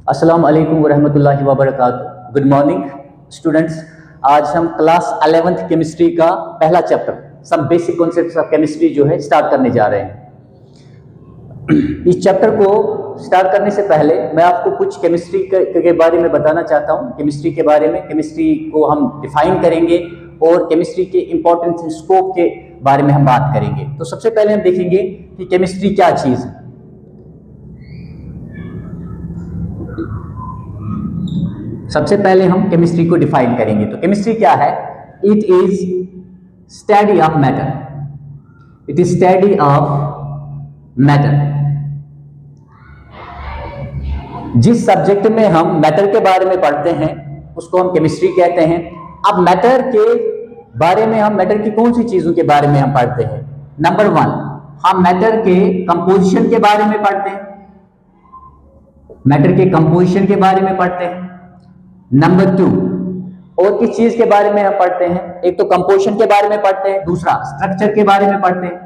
अस्सलाम वालेकुम वरहमतुल्लाहि वबरकातुहू। Good morning students. आज हम क्लास 11th केमिस्ट्री का पहला chapter some basic concepts of chemistry जो है स्टार्ट करने जा रहे हैं। इस चैप्टर को स्टार्ट करने से पहले मैं आपको कुछ केमिस्ट्री के बारे में बताना चाहता हूँ। केमिस्ट्री के बारे में, केमिस्ट्री को हम डिफाइन करेंगे और केमिस्ट्री के इंपॉर्टेंस स्कोप के बारे में हम बात करेंगे। तो सबसे पहले हम देखेंगे कि केमिस्ट्री क्या चीज़ है। सबसे पहले हम केमिस्ट्री को डिफाइन करेंगे। तो केमिस्ट्री क्या है? It is study of matter. It is study of matter. जिस सब्जेक्ट में हम मैटर के बारे में पढ़ते हैं उसको हम केमिस्ट्री कहते हैं। अब मैटर के बारे में हम मैटर की कौन सी चीजों के बारे में हम पढ़ते हैं? नंबर 1, हम मैटर के कंपोजिशन के बारे में पढ़ते हैं। मैटर के कंपोजिशन के बारे में पढ़ते हैं। नंबर 2, और किस चीज के बारे में हम पढ़ते हैं? एक तो कंपोजिशन के बारे में पढ़ते हैं, दूसरा स्ट्रक्चर के बारे में पढ़ते हैं।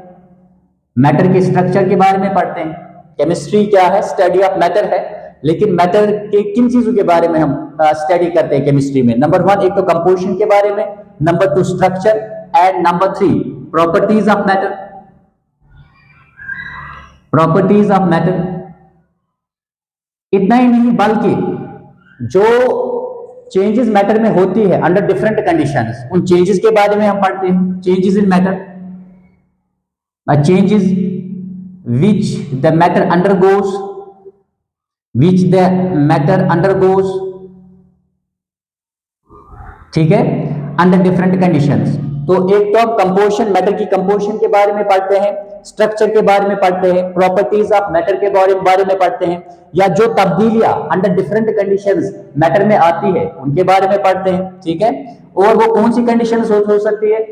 मैटर के स्ट्रक्चर के बारे में पढ़ते हैं। केमिस्ट्री क्या है? स्टडी ऑफ मैटर है। लेकिन मैटर के किन चीजों के बारे में हम स्टडी करते हैं केमिस्ट्री में? नंबर 1, एक तो कंपोजिशन के बारे में, number 2 structure, and number 3 properties of matter. Properties of matter. इतना ही नहीं बल्कि जो चेंजेस मैटर में होती है अंडर डिफरेंट कंडीशंस, उन चेंजेस के बारे में हम पढ़ते हैं। Changes in matter, changes which the matter undergoes, which the matter undergoes, ठीक है, अंडर डिफरेंट कंडीशंस। तो एक तो हम कंपोजिशन, मैटर की कंपोजिशन के बारे में पढ़ते हैं, स्ट्रक्चर के बारे में पढ़ते हैं, प्रॉपर्टीज ऑफ मैटर के बारे में पढ़ते हैं, या जो तब्दीलियां अंडर डिफरेंट कंडीशंस मैटर में आती है उनके बारे में पढ़ते हैं, ठीक है। और वो कौन सी कंडीशंस हो सकती है,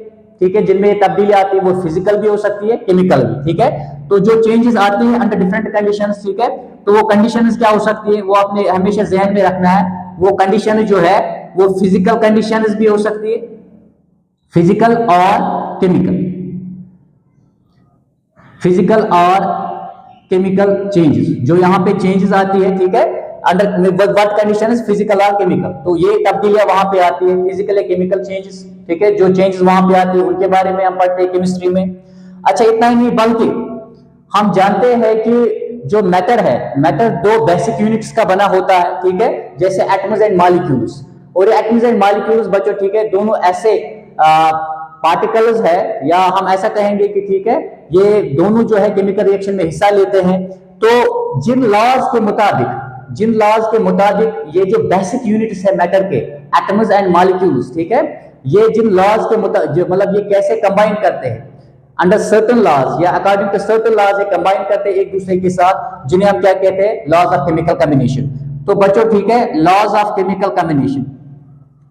ठीक है, जिनमें ये तब्दीलियां आती है, वो फिजिकल भी हो सकती है, केमिकल भी, ठीक है। तो जो चेंजेस आती है अंडर डिफरेंट कंडीशंस, ठीक है, तो वो कंडीशंस क्या हो सकती है, वो आपने हमेशा जहन में रखना है। वो कंडीशन जो है वो फिजिकल कंडीशंस भी हो सकती है, फिजिकल और केमिकल, फिजिकल और केमिकल चेंजेस, जो यहाँ पे चेंजेस आती है, ठीक है, अंडर व्हाट कंडीशंस, फिजिकल और केमिकल। तो ये तब्दीलियां वहां पे आती है, फिजिकल या केमिकल चेंजेस, ठीक है, जो चेंजेस वहां पे आती है उनके बारे में हम पढ़ते हैं केमिस्ट्री में। अच्छा, इतना ही नहीं बल्कि हम जानते हैं कि जो मैटर है, मैटर 2 बेसिक यूनिट्स का बना होता है, ठीक है, जैसे एटम्स एंड मॉलिक्यूल्स। और एटम्स एंड मॉलिक्यूल्स बच्चों, ठीक है, दोनों ऐसे पार्टिकल्स है, या हम ऐसा कहेंगे कि ठीक है, ये दोनों जो है केमिकल रिएक्शन में हिस्सा लेते हैं। तो जिन लॉज के मुताबिक ये जो बेसिक यूनिट्स है मैटर के, एटम्स एंड मॉलिक्यूल्स, ठीक है, ये जिन लॉज के मुताबिक, मतलब ये कैसे कंबाइन करते हैं अंडर सर्टेन लॉज या अकॉर्डिंग टू सर्टेन लॉज, ये कंबाइन करते हैं एक दूसरे के साथ, जिन्हें हम क्या कहते हैं? Laws of chemical combination. तो बच्चों, ठीक है, laws of chemical combination,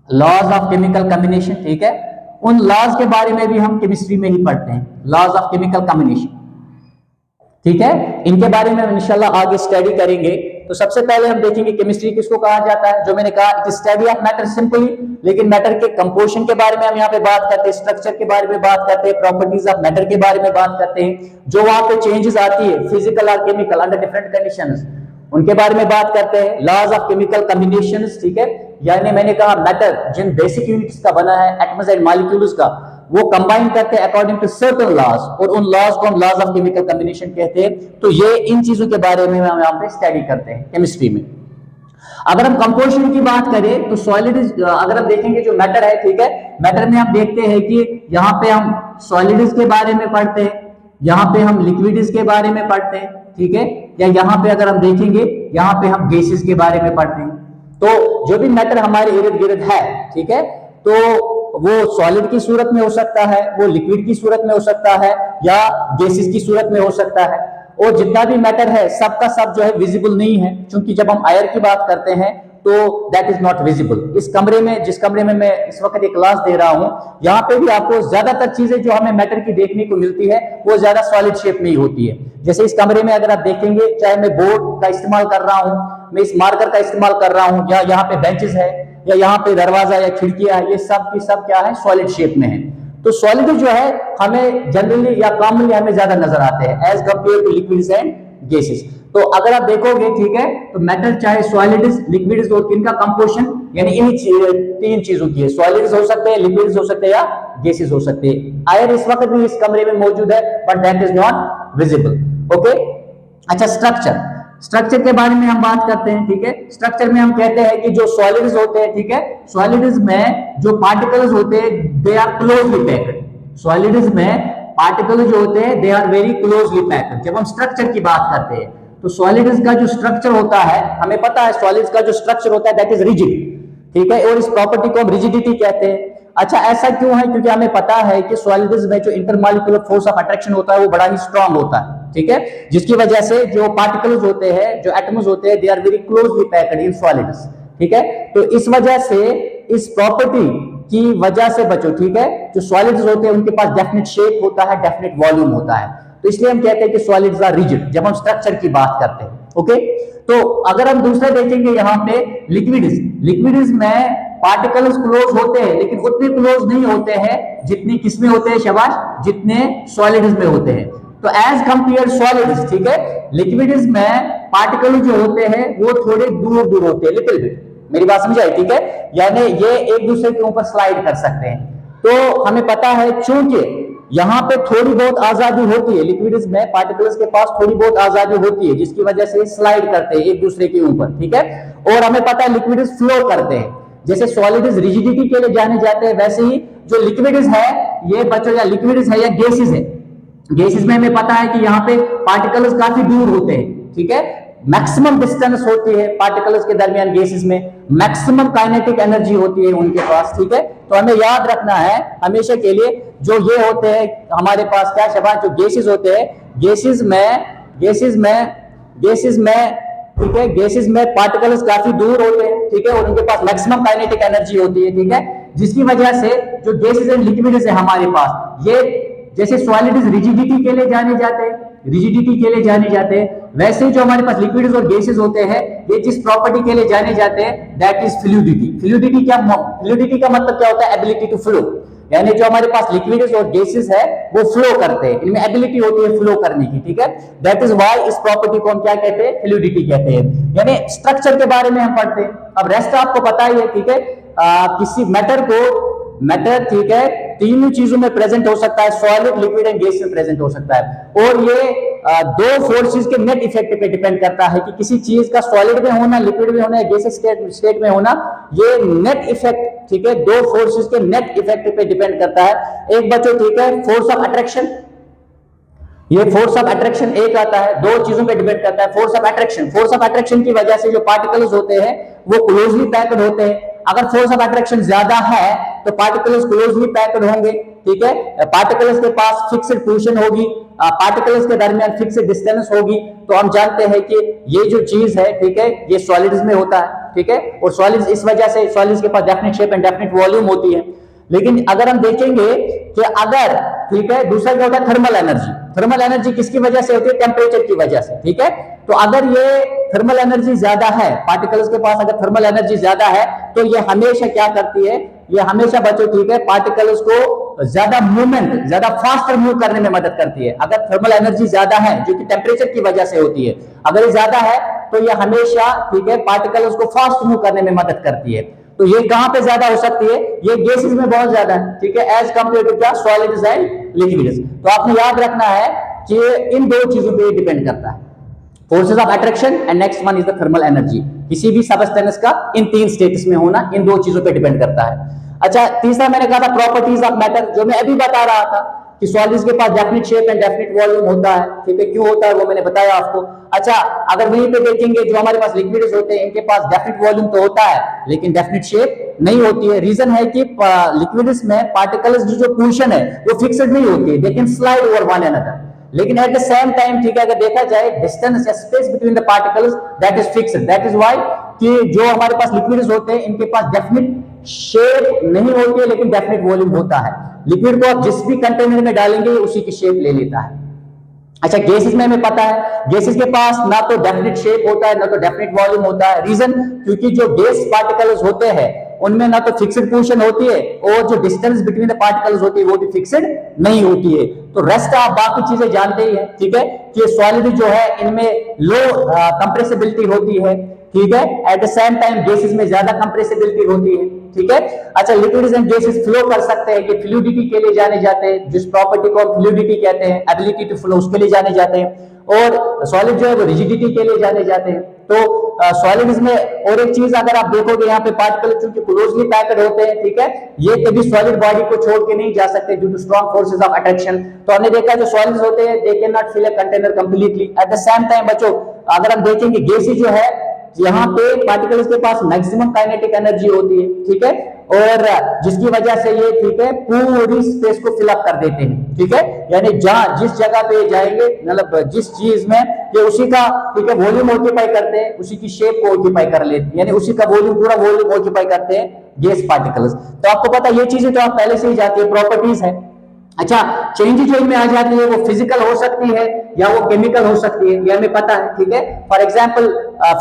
laws of chemical combination, ठीक है, उन लॉज के बारे में भी हम केमिस्ट्री में ही पढ़ते हैं, लॉज ऑफ केमिकल कॉम्बिनेशन, ठीक है। इनके बारे में हम इंशाल्लाह आगे स्टडी करेंगे। तो सबसे पहले हम देखेंगे केमिस्ट्री किसको कहा जाता है। जो मैंने कहा, it is study of matter simply, लेकिन मैटर के कंपोजिशन के बारे में हम यहाँ पे बात करते हैं, स्ट्रक्चर के बारे में बात करते हैं, प्रॉपर्टीज ऑफ मैटर के बारे में बात करते हैं, जो वहां पे चेंजेस आती है फिजिकल और केमिकल अंडर डिफरेंट कंडीशंस, उनके बारे में बात करते हैं। लॉज ऑफ केमिकल कॉम्बिनेशंस, ठीक है, यानी मैंने कहा मैटर जिन बेसिक यूनिट्स का बना है, एटम्स एंड मॉलिक्यूल्स का, वो कंबाइन करते हैं अकॉर्डिंग टू सर्टेन लॉज, और उन लॉज को हम लॉज ऑफ केमिकल कॉम्बिनेशन कहते हैं। तो ये इन चीजों के बारे में हम यहाँ पे स्टडी करते हैं केमिस्ट्री में। अगर हम कंपोजिशन की बात करें तो सॉलिड, अगर हम देखेंगे जो मैटर है, ठीक है, मैटर में हम देखते हैं कि यहाँ पे हम सॉलिड्स के बारे में पढ़ते हैं, यहाँ पे हम लिक्विड्स के बारे में पढ़ते हैं, ठीक है, या यहाँ पे अगर हम देखेंगे यहाँ पे हम गैसेस के बारे में पढ़ते हैं। तो जो भी मैटर हमारे इर्द गिर्द है, ठीक है, तो वो सॉलिड की सूरत में हो सकता है, वो लिक्विड की सूरत में हो सकता है, या गैसेस की सूरत में हो सकता है। और जितना भी मैटर है सबका सब जो है विजिबल नहीं है, क्योंकि जब हम एयर की बात करते हैं तो दैट इज नॉट विजिबल। इस कमरे में, जिस कमरे में मैं इस वक्त एक क्लास दे रहा हूं, यहाँ पे भी आपको ज्यादातर चीजें जो हमें मैटर की देखने को मिलती है वो ज्यादा सॉलिड शेप में ही होती है। जैसे इस कमरे में अगर आप देखेंगे, चाहे मैं बोर्ड का इस्तेमाल कर रहा हूं, मैं इस मार्कर का इस्तेमाल कर रहा हूं, या यहाँ पे बेंचेस है, या यहाँ पे दरवाजा या खिड़कियां है, ये सब की सब क्या है? सॉलिड शेप में है। तो सॉलिड जो है हमें जनरली या कॉमनली हमें ज्यादा नजर आते हैं as compared to liquids and gases. तो अगर आप देखोगे, ठीक है, तो मेटल चाहे सॉलिड्स, लिक्विड्स और किनका कंपोजिशन, यानी इन तीन चीजों की है। सॉलिड्स हो सकते हैं, लिक्विड्स हो सकते हैं या गैसेस हो सकते हैं। आयर इस वक्त भी इस कमरे में मौजूद है, but that is not visible. Okay, अच्छा, स्ट्रक्चर के बारे में हम बात करते हैं, ठीक है। स्ट्रक्चर में हम कहते हैं कि जो सॉलिड्स होते हैं, ठीक है, सॉलिड्स में जो पार्टिकल्स होते हैं they are closely packed. Solids में पार्टिकल्स जो होते हैं they are very closely packed. जब हम स्ट्रक्चर की बात करते हैं तो सॉलिड्स का जो स्ट्रक्चर होता है, हमें पता है सॉलिड्स का जो स्ट्रक्चर होता है दैट इज रिजिड, ठीक है, और इस प्रॉपर्टी को हम रिजिडिटी कहते हैं। अच्छा, ऐसा क्यों है? क्योंकि हमें पता है कि सॉलिड्स में जो इंटरमॉलिक्यूलर फोर्स ऑफ अट्रैक्शन होता है वो बड़ा ही स्ट्रांग होता है, ठीक है, जिसकी वजह से जो पार्टिकल्स होते हैं, जो एटम्स होते हैं, they are very closely packed in solids, ठीक है। तो इस वजह से, इस प्रॉपर्टी की वजह से बचो, ठीक है, जो सॉलिड्स होते हैं उनके पास डेफिनेट शेप होता है, डेफिनेट वॉल्यूम होता है, तो इसलिए हम कहते हैं कि सॉलिड्स आर रिजिड जब हम स्ट्रक्चर की बात करते हैं। ओके, तो अगर हम दूसरा देखेंगे यहाँ पे लिक्विड्स में पार्टिकल्स क्लोज होते हैं, लेकिन उतने क्लोज नहीं होते हैं जितने किसमें होते हैं, शाबाश, जितने सॉलिड्स में होते हैं। तो एज कंपेयर सॉलिड्स, ठीक है, लिक्विड्स में पार्टिकल जो होते हैं वो थोड़े दूर दूर होते हैं, लिटिल बिट। मेरी बात समझ आई, ठीक है, यानी ये एक दूसरे के ऊपर स्लाइड कर सकते हैं। तो हमें पता है चूंकि यहाँ पे थोड़ी बहुत आजादी होती है, लिक्विड्स में पार्टिकल्स के पास थोड़ी बहुत आजादी होती है, जिसकी वजह से स्लाइड करते हैं एक दूसरे के ऊपर, ठीक है। और हमें पता है लिक्विड्स फ्लो करते हैं। जैसे सॉलिड्स रिजिडिटी के लिए जाने जाते हैं, वैसे ही जो लिक्विड्स है, ये बच्चों या लिक्विड्स है या गैसेस है, गैसेस में हमें पता है कि यहाँ पे पार्टिकल्स काफी दूर होते हैं, ठीक है, मैक्सिमम डिस्टेंस होती है पार्टिकल्स के दरमियान, गैसेस में मैक्सिमम काइनेटिक एनर्जी होती है उनके पास, ठीक है। तो हमें याद रखना है हमेशा के लिए, जो ये होते हैं हमारे पास क्या शबाश, जो गैसेस होते हैं, गैसेस में ठीक है, गैसेस में पार्टिकल्स काफी दूर होते हैं, ठीक है, और उनके पास मैक्सिमम काइनेटिक एनर्जी होती है, ठीक है, जिसकी वजह से जो गैसेस एंड लिक्विड्स है हमारे पास, ये जैसे सॉलिड्स रिजिडिटी के लिए जाने जाते हैं, वैसे ही जो हमारे पास लिक्विड्स और गैसेस होते हैं, ये जिस प्रॉपर्टी के लिए जाने जाते हैं दैट इज फ्लूइडिटी। फ्लूइडिटी का मतलब क्या होता है? एबिलिटी टू फ्लो, यानी जो हमारे पास लिक्विड्स और गैसेस है वो फ्लो करते हैं, इनमें एबिलिटी होती है फ्लो करने की, ठीक है। दैट इज व्हाई इस प्रॉपर्टी को हम क्या कहते हैं? फ्लूइडिटी कहते हैं। यानी स्ट्रक्चर के बारे में हम पढ़ते हैं, अब रेस्ट आपको पता ही है, ठीक है। किसी मैटर, ठीक है, तीनों चीजों में प्रेजेंट हो सकता है, सॉलिड, लिक्विड एंड गैस में प्रेजेंट हो सकता है, और ये दो फोर्सेस के नेट इफेक्ट पे डिपेंड करता है कि किसी चीज का सॉलिड में होना, लिक्विड में होना या गैस स्टेट में होना, ये नेट इफेक्ट, ठीक है, दो फोर्सेस के नेट इफेक्ट पे डिपेंड करता है। एक बच्चों, ठीक है, फोर्स ऑफ अट्रैक्शन, ये फोर्स ऑफ अट्रैक्शन एक आता है, दो चीजों पे डिपेंड करता है। फोर्स ऑफ अट्रैक्शन की वजह से जो पार्टिकल्स होते हैं वो क्लोजली पैक्ड होते हैं। अगर फोर्स ऑफ अट्रैक्शन ज्यादा है तो पार्टिकल्स क्लोजली पैक्ड होंगे, ठीक है, पार्टिकल्स के पास फिक्स्ड पोजीशन होगी, पार्टिकल्स के दरमियान फिक्स्ड डिस्टेंस होगी। तो हम जानते हैं कि ये जो चीज है, ठीक है, ये सॉलिड्स में होता है, ठीक है, और सॉलिड्स इस वजह से सॉलिड्स के पास definite shape and definite volume होती है। लेकिन अगर हम देखेंगे कि अगर, ठीक है, दूसरा क्या होता है? थर्मल एनर्जी किसकी वजह से होती है? टेम्परेचर की वजह से, ठीक है। तो अगर ये थर्मल एनर्जी ज्यादा है, पार्टिकल्स के पास अगर थर्मल एनर्जी ज्यादा है तो ये हमेशा क्या करती है? ये हमेशा बच्चों, ठीक है, पार्टिकल्स को ज्यादा फास्टर मूव करने में मदद करती है। अगर थर्मल एनर्जी ज्यादा है जो कि टेम्परेचर की वजह से होती है, अगर ये ज्यादा है तो ये हमेशा, ठीक है, पार्टिकल्स को फास्ट मूव करने में मदद करती है। तो ये कहां पे ज्यादा हो सकती है? ये गैसेस में बहुत ज्यादा है, ठीक है, एज कंपेयर टू क्या? Solids and liquids. तो आपने याद रखना है कि इन दो चीजों पे डिपेंड करता है, forces of attraction and next one is the thermal energy. किसी भी सबस्टेंस का इन तीन स्टेटस में होना इन दो चीजों पे डिपेंड करता है। अच्छा, तीसरा मैंने कहा था प्रॉपर्टीज ऑफ मैटर, जो मैं अभी बता रहा था कि सॉलिड्स के पास definite shape and definite volume होता है, ठीक है, क्यों होता है वो मैंने बताया आपको। अच्छा, अगर वहीं पे देखेंगे जो हमारे पास लिक्विड्स होते हैं इनके पास डेफिनेट वॉल्यूम तो होता है लेकिन डेफिनेट शेप नहीं होती है। रीजन है कि लिक्विड्स में पार्टिकल्स जो पोजीशन है वो फिक्स्ड नहीं होती है, they can slide over one another, लेकिन एट द सेम टाइम, ठीक है, अगर देखा जाए डिस्टेंस या space between the particles that is fixed. That is why कि जो हमारे पास लिक्विड्स होते हैं इनके पास डेफिनेट शेप नहीं होती है लेकिन डेफिनेट वॉल्यूम होता है। लिक्विड को आप जिस भी कंटेनर में डालेंगे उसी की शेप ले लेता है। अच्छा, गैसेस में हमें पता है गैसेस के पास ना तो डेफिनेट शेप होता है ना तो डेफिनेट वॉल्यूम होता है। रीजन, क्योंकि जो गैस पार्टिकल्स होते हैं उनमें ना तो फिक्स्ड पोजीशन होती है और जो डिस्टेंस बिटवीन द पार्टिकल्स होती है वो भी फिक्स्ड नहीं होती है। तो रेस्ट आप बाकी चीजें जानते ही हैं, ठीक है, कि सॉलिड जो है इनमें लो कंप्रेसिबिलिटी होती है, ठीक है, eight the same time gases में ज्यादा कंप्रेसिबिलिटी होती है, ठीक है। अच्छा, लिक्विड्स एंड गैसेस फ्लो कर सकते हैं, कि फ्लूइडिटी के लिए जाने जाते हैं, जिस प्रॉपर्टी को हम फ्लूइडिटी कहते हैं, एबिलिटी टू फ्लो, उसके लिए जाने जाते हैं, और सॉलिड जो है वो रिजिडिटी के लिए जाने जाते हैं। तो सॉलिड्स में और एक चीज अगर आप देखोगे, यहाँ पे पार्टिकल चूंकि क्लोजली पैक्ड होते हैं, ठीक है, ये कभी सॉलिड बॉडी को छोड़ के नहीं जा सकते due to strong forces of attraction. तो हमने देखा जो सॉलिड्स होते हैं they can not fill a container completely. At the same time बच्चों अगर हम देखेंगे गैसेस जो है, यहाँ पे पार्टिकल्स के पास मैक्सिमम काइनेटिक एनर्जी होती है, ठीक है, और जिसकी वजह से ये, ठीक है, पूरी स्पेस को फिल अप कर देते हैं, ठीक है, यानी जहां जिस जगह पे जाएंगे, मतलब जिस चीज में ये उसी का, ठीक है, वॉल्यूम ऑक्यूपाई करते हैं, उसी की शेप को ऑक्यूपाई कर लेते हैं, यानी उसी का वॉल्यूम, पूरा वॉल्यूम ऑक्यूपाई करते हैं गैस पार्टिकल्स। तो आपको पता ये चीजें तो आप पहले से ही जाती है, प्रॉपर्टीज है। अच्छा, चेंज जो इनमें आ जाती है वो फिजिकल हो सकती है या वो केमिकल हो सकती है, ये हमें पता है, ठीक है। फॉर एग्जांपल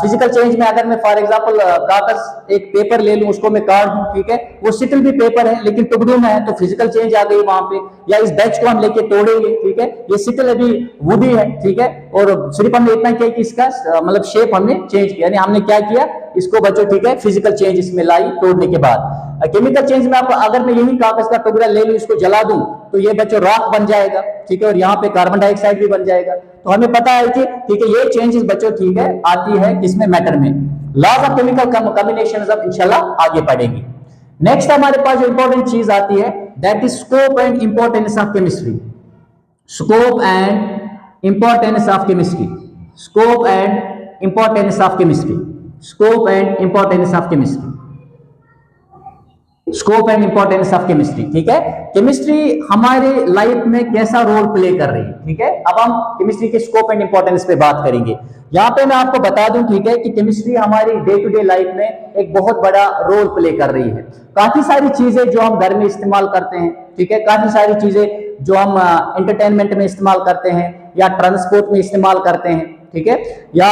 फिजिकल चेंज में अगर मैं फॉर एग्जांपल कागज एक पेपर ले लूं, उसको मैं काट दूं, ठीक है, वो सिटिल भी पेपर है लेकिन टुकड़ों में है, तो फिजिकल चेंज आ गई वहां पे। या इस बैच को हम लेके तोड़ेंगे, ठीक है, ये सिटिल अभी वुडी है, ठीक है, और सिर्फ हमने इतना किया कि इसका मतलब शेप हमने चेंज किया, यानी हमने क्या किया, इसको बच्चों, ठीक है, फिजिकल चेंज इसमें लाई तोड़ने के बाद। केमिकल चेंज में आपको अगर मैं यही कागज का टुकड़ा ले लूं, इसको जला दूं, तो ये बच्चों रॉक बन जाएगा, ठीक है, और यहाँ पे कार्बन डाइऑक्साइड भी बन जाएगा। तो हमें पता है कि, ठीक है, ये चेंजेस बच्चों, ठीक है, आती है किसमें, मैटर में। लॉज ऑफ केमिकल कॉम्बिनेशंस अब इंशाल्लाह आगे पढ़ेंगे। नेक्स्ट हमारे पास जो इंपॉर्टेंट चीज आती है, that is scope and importance of chemistry. Scope and importance of chemistry. Scope and importance of chemistry. Scope and importance of chemistry. Scope and importance of chemistry, ठीक है। केमिस्ट्री हमारे लाइफ में कैसा रोल प्ले कर रही है, ठीक है। अब हम केमिस्ट्री के स्कोप एंड इंपॉर्टेंस पे बात करेंगे। यहाँ पे मैं आपको बता दूं, ठीक है, कि केमिस्ट्री हमारी डे टू डे लाइफ में एक बहुत बड़ा रोल प्ले कर रही है। काफी सारी चीजें जो हम घर में इस्तेमाल करते हैं, ठीक है, काफी सारी चीजें जो हम एंटरटेनमेंट में इस्तेमाल करते हैं या ट्रांसपोर्ट में इस्तेमाल करते हैं, ठीक है, या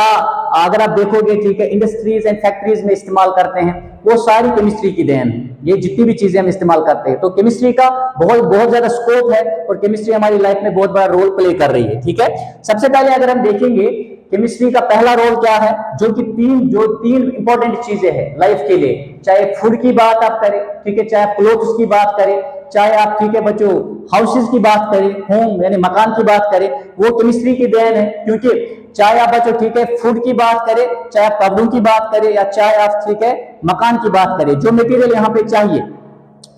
अगर आप देखोगे, ठीक है, इंडस्ट्रीज एंड फैक्ट्रीज में इस्तेमाल करते हैं, वो सारी केमिस्ट्री की देन है। ये जितनी भी चीजें हम इस्तेमाल करते हैं, तो केमिस्ट्री का बहुत बहुत ज्यादा स्कोप है और केमिस्ट्री हमारी लाइफ में बहुत बड़ा रोल प्ले कर रही है, ठीक है। सबसे पहले अगर हम देखेंगे केमिस्ट्री का पहला रोल क्या है, जो तीन इंपॉर्टेंट चीजें हैं लाइफ के लिए, चाहे फूड की बात आप करें, ठीक है, चाहे क्लोथ्स की बात करें, चाहे आप, ठीक है बच्चों, हाउसेस की बात करें, होम यानी मकान की बात करें, वो केमिस्ट्री की देन है। क्योंकि चाहे आप बच्चों, ठीक है, फूड की बात करें, चाहे आप कपड़ों की बात करें, या चाहे आप, ठीक है, मकान की बात करें, जो मटेरियल यहाँ पे चाहिए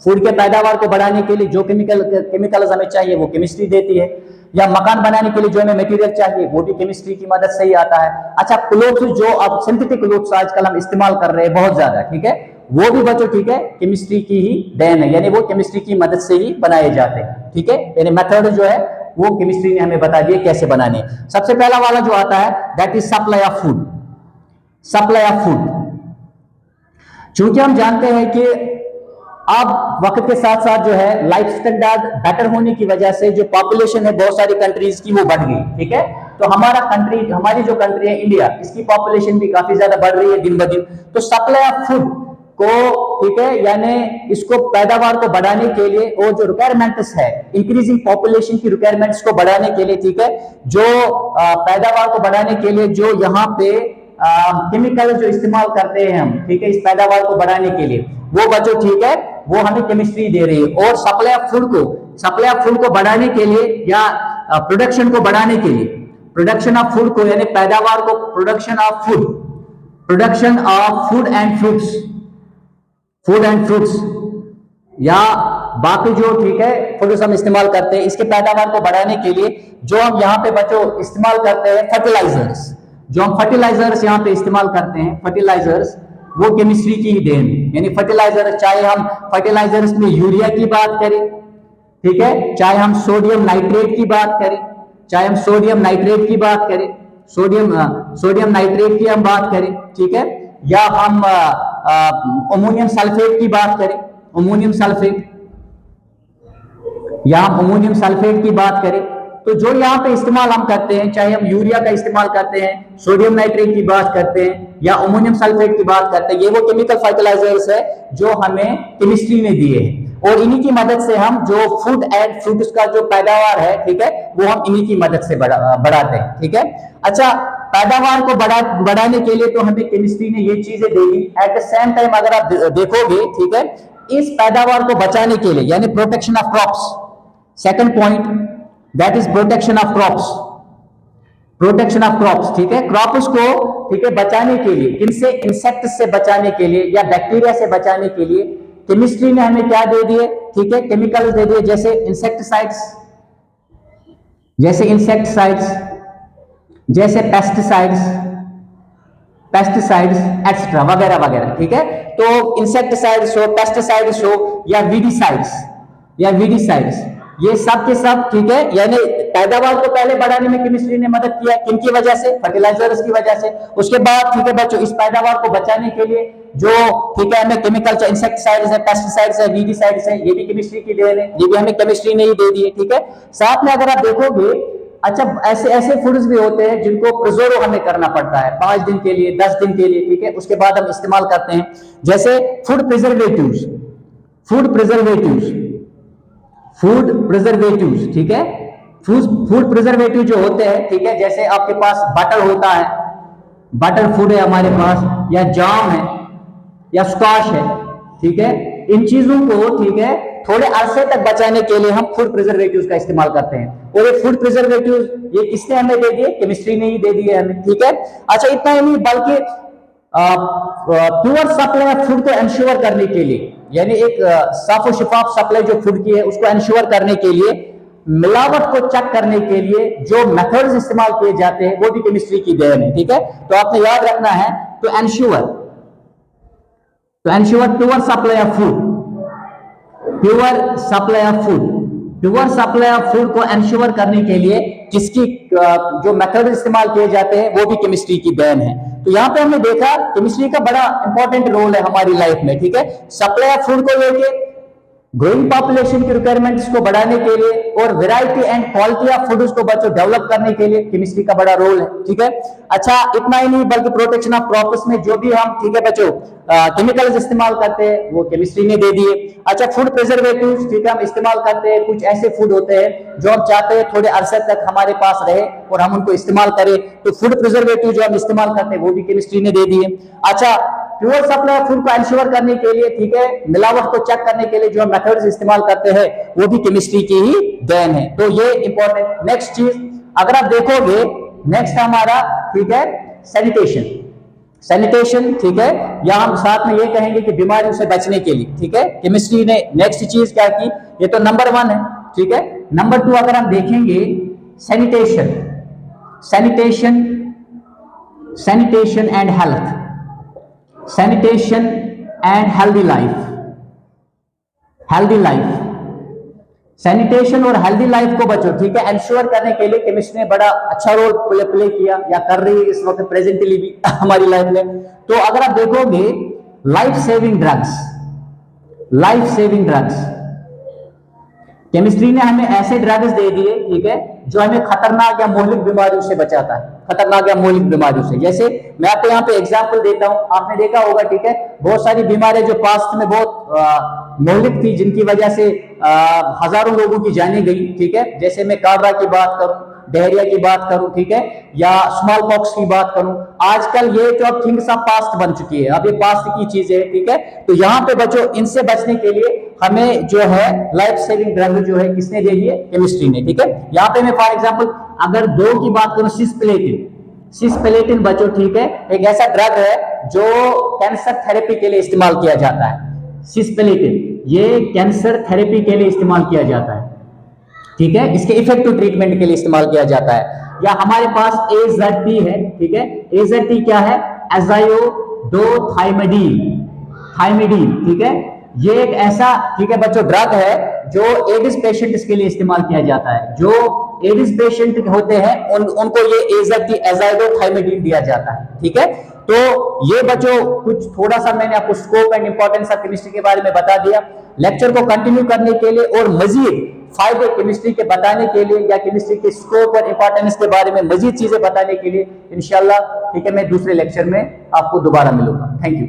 फूड के पैदावार को बढ़ाने के लिए, जो केमिकल्स हमें चाहिए वो केमिस्ट्री देती है, या मकान बनाने के लिए जो हमें मटेरियल चाहिए वो भी केमिस्ट्री की मदद से ही आता है। अच्छा, क्लोथ्स जो अब सिंथेटिक क्लोथ्स आजकल हम इस्तेमाल कर रहे हैं बहुत ज्यादा, ठीक है, वो भी बच्चों, ठीक है, केमिस्ट्री की ही देन है, यानी वो केमिस्ट्री की मदद से ही बनाए जाते हैं, ठीक है, यानी मेथड जो है वो केमिस्ट्री ने हमें बता दिया कैसे बनाने। सबसे पहला वाला जो आता है that is supply of food. Supply of food, चूंकि हम जानते हैं कि अब वक्त के साथ साथ जो है लाइफ स्टैंडर्ड बेटर होने की वजह से जो पॉपुलेशन है बहुत सारी कंट्रीज की वो बढ़ गई, ठीक है। तो हमारी जो कंट्री है इंडिया, इसकी पॉपुलेशन भी काफी ज्यादा बढ़ रही है दिन ब दिन। तो सप्लाई ऑफ फूड को, ठीक है, यानी इसको पैदावार को बढ़ाने के लिए और जो रिक्वायरमेंट्स है, इंक्रीजिंग पॉपुलेशन की रिक्वायरमेंट्स को बढ़ाने के लिए, ठीक है, जो पैदावार को बढ़ाने के लिए जो यहाँ पे केमिकल जो इस्तेमाल करते हैं हम, ठीक है, इस पैदावार को बढ़ाने के लिए, वो बच्चों, ठीक है, वो हमें केमिस्ट्री दे रही है। और सप्लाई ऑफ फूड को बढ़ाने के लिए या प्रोडक्शन को बढ़ाने के लिए, प्रोडक्शन ऑफ फूड को यानी पैदावार को, production of food and fruits या बाकी जो, ठीक है, फ्रूट्स हम इस्तेमाल करते हैं, इसके पैदावार को बढ़ाने के लिए जो हम यहाँ पे बच्चों इस्तेमाल करते हैं फर्टिलाइजर्स, जो हम फर्टिलाइजर्स यहाँ पे इस्तेमाल करते हैं, फर्टिलाइजर्स वो केमिस्ट्री की ही देन है। यानी फर्टिलाइजर, चाहे हम फर्टिलाइजर्स में यूरिया की बात करें, ठीक है, चाहे हम सोडियम नाइट्रेट की बात करें, चाहे हम सोडियम नाइट्रेट की बात करें, सोडियम नाइट्रेट की हम बात करें, ठीक है, या हम अमोनियम सल्फेट की बात करें, अमोनियम सल्फेट की बात करें, तो जो यहाँ पे इस्तेमाल हम करते हैं, चाहे हम यूरिया का इस्तेमाल करते हैं, सोडियम नाइट्रेट की बात करते हैं, या अमोनियम सल्फेट की बात करते हैं, ये वो केमिकल फर्टिलाइजर्स है जो हमें केमिस्ट्री ने दिए हैं। और इन्हीं की मदद से हम जो फूड एंड फ्रूट्स का जो पैदावार है, ठीक है, वो हम इन्हीं की मदद से बढ़ाते हैं, ठीक है। अच्छा, पैदावार को बढ़ाने के लिए तो हमें केमिस्ट्री ने ये चीजें दे दी। एट द सेम टाइम अगर आप देखोगे, ठीक है, इस पैदावार को बचाने के लिए, यानी protection of crops, second point that is protection of crops, protection of crops, ठीक है, क्रॉप्स को, ठीक है, बचाने के लिए, किनसे, इंसेक्ट से बचाने के लिए या बैक्टीरिया से बचाने के लिए केमिस्ट्री ने हमें क्या दे दिए, ठीक है, केमिकल्स दे दिए, जैसे इंसेक्टिसाइड्स, जैसे पेस्टिसाइड्स एक्स्ट्रा वगैरह वगैरह, ठीक है। तो इंसेक्टिसाइड्स हो, पेस्टिसाइड्स हो या वीडीसाइड्स, ये सब के सब, ठीक है, यानी पैदावार को पहले बढ़ाने में केमिस्ट्री ने मदद किया, किनकी वजह से, फर्टिलाइजर्स की वजह से। उसके बाद, ठीक है बच्चों, इस पैदावार को बचाने के लिए जो, ठीक है, हमें केमिकल, इंसेक्टिसाइड्स है, पेस्टिसाइड्स है, वीडीसाइड्स है, ये भी केमिस्ट्री की देन है, ये भी हमें केमिस्ट्री ने ही दे दी है, ठीक है। साथ में अगर आप देखोगे, अच्छा, ऐसे फूड्स भी होते हैं जिनको प्रिजर्व हमें करना पड़ता है 5 दिन के लिए, 10 दिन के लिए, ठीक है, उसके बाद हम इस्तेमाल करते हैं, जैसे फूड प्रिजर्वेटिव्स, ठीक है, फूड प्रिजर्वेटिव जो होते हैं, ठीक है, जैसे आपके पास बटर होता है, बटर फूड है हमारे पास, या जाम है या स्कॉश है, ठीक है, इन चीजों को, ठीक है, थोड़े अरसे तक बचाने के लिए हम फूड प्रिजर्वेटिव्स का इस्तेमाल करते हैं। और ये फूड प्रिजर्वेटिव्स ये किसने हमें दे दिए, केमिस्ट्री ने ही दे दिए हमें, ठीक है। अच्छा, इतना ही नहीं बल्कि प्योर सप्लाई ऑफ फूड को इंश्योर करने के लिए, यानी एक साफ और शिफाफ सप्लाई जो फूड की है उसको इंश्योर करने के लिए, मिलावट को चेक करने के लिए जो मेथड्स इस्तेमाल किए जाते हैं वो भी केमिस्ट्री की देन है, ठीक है। तो आपने याद रखना है, तो ensure pure supply of food, pure supply of food को इंश्योर करने के लिए किसकी जो मेथड इस्तेमाल किए जाते हैं वो भी केमिस्ट्री की देन है। तो यहाँ पे हमने देखा केमिस्ट्री का बड़ा इंपॉर्टेंट रोल है हमारी लाइफ में, ठीक है, सप्लाई ऑफ फूड को लेके, ग्रोइंग पॉपुलेशन की रिक्वायरमेंट्स को बढ़ाने के लिए, और variety and quality of foods को बच्चों डेवलप करने के लिए केमिस्ट्री का बड़ा रोल है, ठीक है। अच्छा, इतना ही नहीं बल्कि प्रोटेक्शन ऑफ क्रॉप्स में जो भी हम, ठीक है बच्चों, केमिकल्स इस्तेमाल करते हैं वो केमिस्ट्री ने दे दिए। अच्छा, फूड प्रिजर्वेटिव्स, ठीक है, हम इस्तेमाल करते हैं, कुछ ऐसे फूड होते हैं जो हम चाहते हैं थोड़े अरसे तक हमारे पास रहे और हम उनको इस्तेमाल करें, तो फूड प्रिजर्वेटिव जो हम इस्तेमाल करते हैं वो भी केमिस्ट्री ने दे दिए। अच्छा, प्योर सप्लाई ऑफ फूड को इंश्योर करने के लिए, ठीक है, मिलावट को चेक करने के लिए जो हम मेथड्स इस्तेमाल करते हैं वो भी केमिस्ट्री की ही देन है। तो ये इंपॉर्टेंट। नेक्स्ट चीज अगर आप देखोगे, नेक्स्ट हमारा, ठीक है, सैनिटेशन, ठीक है, या हम साथ में ये कहेंगे कि बीमारियों से बचने के लिए, ठीक है, केमिस्ट्री ने नेक्स्ट चीज क्या की, ये तो नंबर 1 है, ठीक है। नंबर 2 अगर हम देखेंगे, sanitation and health, sanitation and healthy life, sanitation और हेल्दी लाइफ को बच्चों, ठीक है, इंश्योर करने के लिए केमिस्ट्री ने बड़ा अच्छा रोल प्ले किया या कर रही है इस वक्त प्रेजेंटली भी हमारी लाइफ में। तो अगर आप देखोगे, लाइफ सेविंग ड्रग्स, केमिस्ट्री ने हमें ऐसे ड्रग्स दे दिए, ठीक है, जो हमें खतरनाक या मोहलिक बीमारियों से बचाता है, जैसे मैं आपको यहाँ पे एग्जांपल देता हूँ। आपने देखा होगा, ठीक है, बहुत सारी बीमारियां जो पास्ट में बहुत मोहलिक थी, जिनकी वजह से हजारों लोगों की जानें गई, ठीक है, जैसे मैं कालरा की बात करूं, डायरिया की बात करूं, ठीक है, या स्मॉल पॉक्स की बात करूं। आजकल ये जो थिंग्स ऑफ पास्ट बन चुकी है, अब ये पास्ट की चीजें है, ठीक है। तो यहाँ पे बच्चों इनसे बचने के लिए हमें जो है लाइफ सेविंग ड्रग जो है किसने दे दी है, केमिस्ट्री ने, ठीक है। यहाँ पे मैं फॉर एग्जांपल अगर 2 की बात करूं, सिस्प्लेटिन बच्चों, ठीक है, एक ऐसा ड्रग है जो कैंसर थेरेपी के लिए इस्तेमाल किया जाता है। सिस्प्लेटिन ये कैंसर थेरेपी के लिए इस्तेमाल किया जाता है, ठीक है, इसके इफेक्टिव ट्रीटमेंट के लिए इस्तेमाल किया जाता है। या हमारे पास AZT है, ठीक है, AZT क्या है, थाइमिडीन, ठीक है, ये एक ऐसा, ठीक है बच्चों, ड्रग है जो एडिस पेशेंट्स के लिए इस्तेमाल किया जाता है। जो एडिस पेशेंट होते हैं उनको ये AZT थाइमिडीन दिया जाता है, ठीक है। तो ये बच्चों कुछ थोड़ा सा मैंने आपको scope and importance of chemistry के बारे में बता दिया। लेक्चर को कंटिन्यू करने के लिए और मजीद फायदे केमिस्ट्री के बताने के लिए या केमिस्ट्री के स्कोप और इंपॉर्टेंस के बारे में मजीद चीजें बताने के लिए इंशाल्लाह, ठीक है, मैं दूसरे लेक्चर में आपको दोबारा मिलूंगा। Thank you.